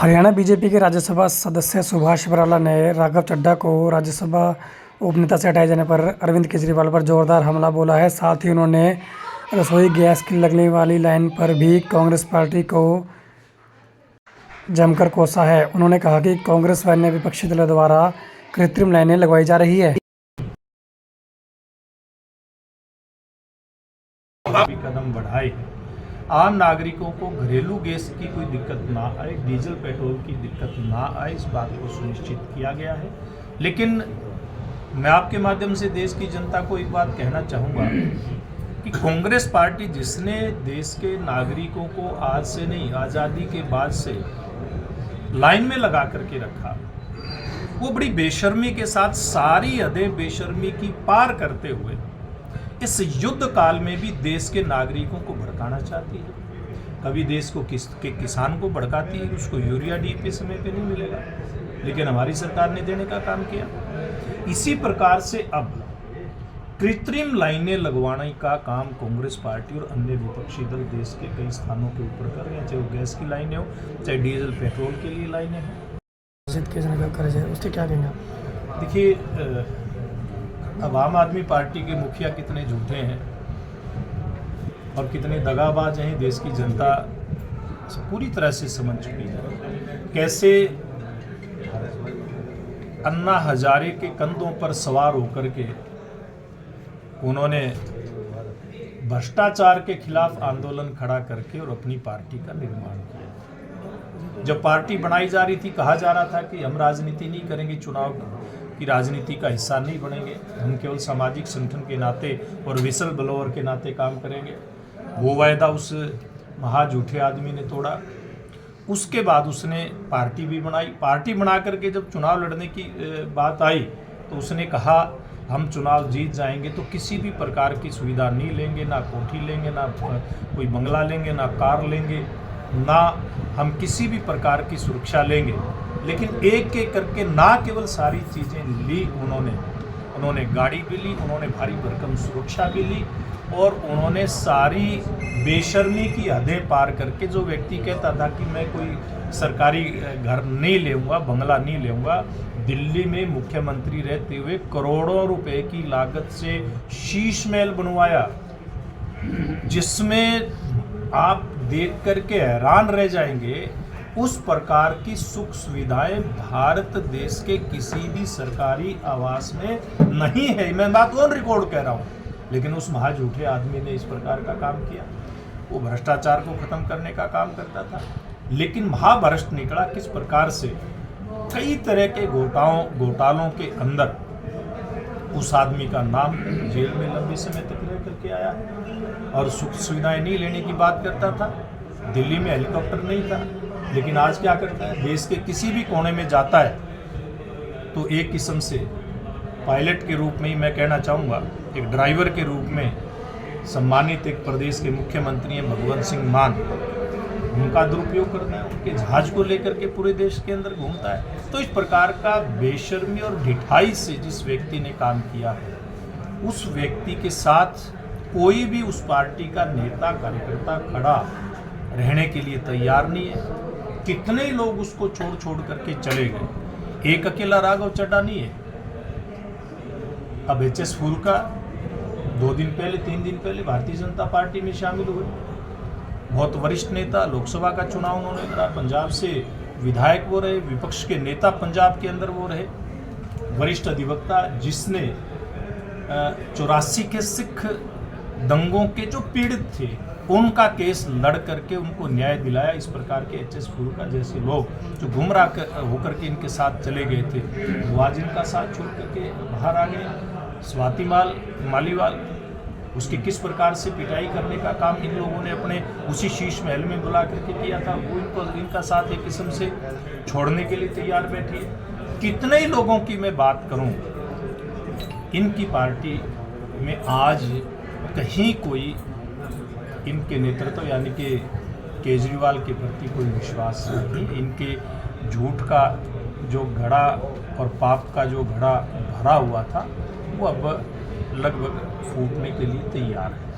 Haryana BJP के राज्यसभा सदस्य सुभाष बराला ने राघव चड्ढा को राज्यसभा उपनेता से हटाए जाने पर अरविंद केजरीवाल पर जोरदार हमला बोला है। साथ ही उन्होंने रसोई गैस की लगने वाली लाइन पर भी कांग्रेस पार्टी को जमकर कोसा है। उन्होंने कहा कि कांग्रेस व अन्य विपक्षी दलों द्वारा कृत्रिम लाइनें लगवाई जा रही है। कदम बढ़ाए, आम नागरिकों को घरेलू गैस की कोई दिक्कत ना आए, डीजल पेट्रोल की दिक्कत ना आए, इस बात को सुनिश्चित किया गया है। लेकिन मैं आपके माध्यम से देश की जनता को एक बात कहना चाहूँगा कि कांग्रेस पार्टी जिसने देश के नागरिकों को आज से नहीं, आज़ादी के बाद से लाइन में लगा करके रखा, वो बड़ी बेशर्मी के साथ सारी हदें बेशर्मी की पार करते हुए इस युद्ध काल में भी देश के नागरिकों को भड़काना चाहती है। कभी देश को किसान को भड़काती है, उसको यूरिया डीपी समय पे नहीं मिलेगा, लेकिन हमारी सरकार ने देने का काम किया। इसी प्रकार से अब कृत्रिम लाइनें लगवाने का काम कांग्रेस पार्टी और अन्य विपक्षी दल देश के कई स्थानों के ऊपर कर रहे हैं, चाहे वो गैस की लाइनें हो, चाहे डीजल पेट्रोल के लिए लाइनें हो। उसके क्या कहेंगे आप? देखिए, अब आम आदमी पार्टी के मुखिया कितने झूठे हैं और कितने दगाबाज हैं, देश की जनता पूरी तरह से समझ चुकी है। कैसे अन्ना हजारे के कंधों पर सवार होकर के उन्होंने भ्रष्टाचार के खिलाफ आंदोलन खड़ा करके और अपनी पार्टी का निर्माण किया। जब पार्टी बनाई जा रही थी, कहा जा रहा था कि हम राजनीति नहीं करेंगे, चुनाव की राजनीति का हिस्सा नहीं बनेंगे, हम केवल सामाजिक संगठन के नाते और विसल ब्लोअर के नाते काम करेंगे। वो वायदा उस महा झूठे आदमी ने तोड़ा। उसके बाद उसने पार्टी भी बनाई। पार्टी बना करके जब चुनाव लड़ने की बात आई तो उसने कहा हम चुनाव जीत जाएंगे तो किसी भी प्रकार की सुविधा नहीं लेंगे, ना कोठी लेंगे, ना कोई बंगला लेंगे, ना कार लेंगे, ना हम किसी भी प्रकार की सुरक्षा लेंगे। लेकिन एक एक करके ना केवल सारी चीज़ें ली उन्होंने गाड़ी भी ली, उन्होंने भारी भरकम सुरक्षा भी ली और उन्होंने सारी बेशर्मी की हदें पार करके, जो व्यक्ति कहता था कि मैं कोई सरकारी घर नहीं लेऊंगा, बंगला नहीं लेऊंगा, दिल्ली में मुख्यमंत्री रहते हुए करोड़ों रुपए की लागत से शीश महल बनवाया, जिसमें आप देख करके हैरान रह जाएंगे। उस प्रकार की सुख सुविधाएं भारत देश के किसी भी सरकारी आवास में नहीं है। मैं बात ऑन रिकॉर्ड कह रहा हूं। लेकिन उस महाझूठे आदमी ने इस प्रकार का काम किया। वो भ्रष्टाचार को खत्म करने का काम करता था, लेकिन महाभ्रष्ट निकला किस प्रकार से। कई तरह के घोटालों के अंदर उस आदमी का नाम जेल में लंबे समय तक रह करके आया और सुख सुविधाएं नहीं लेने की बात करता था। दिल्ली में हेलीकॉप्टर नहीं था, लेकिन आज क्या करता है, देश के किसी भी कोने में जाता है तो एक किस्म से पायलट के रूप में ही मैं कहना चाहूँगा, एक ड्राइवर के रूप में सम्मानित एक प्रदेश के मुख्यमंत्री हैं भगवंत सिंह मान, उनका दुरुपयोग करना है, उनके जहाज को लेकर के पूरे देश के अंदर घूमता है। तो इस प्रकार का बेशर्मी और ढिठाई से जिस व्यक्ति ने काम किया है, उस व्यक्ति के साथ कोई भी उस पार्टी का नेता कार्यकर्ता खड़ा रहने के लिए तैयार नहीं है। कितने लोग उसको छोड़ करके चले गए। एक अकेला राघव चड्ढा नहीं है। अब एच.एस. फुल्का 2 दिन पहले 3 दिन पहले भारतीय जनता पार्टी में शामिल हुए। बहुत वरिष्ठ नेता, लोकसभा का चुनाव उन्होंने लड़ा, पंजाब से विधायक वो रहे, विपक्ष के नेता पंजाब के अंदर वो रहे, वरिष्ठ अधिवक्ता जिसने 84 के सिख दंगों के जो पीड़ित थे उनका केस लड़ करके उनको न्याय दिलाया। इस प्रकार के एच.एस. फुल्का जैसे लोग जो गुमराह होकर के इनके साथ चले गए थे, वो आज इनका साथ छोड़ करके बाहर आ गए। स्वाति मालीवाल, उसकी किस प्रकार से पिटाई करने का काम इन लोगों ने अपने उसी शीश महल में बुला करके किया था, वो इनका साथ एक किस्म से छोड़ने के लिए तैयार बैठी है। कितने ही लोगों की मैं बात करूं, इनकी पार्टी में आज कहीं कोई इनके नेतृत्व यानी कि केजरीवाल के प्रति कोई विश्वास नहीं। इनके झूठ का जो घड़ा और पाप का जो घड़ा भरा हुआ था, वो अब लगभग फूटने के लिए तैयार है।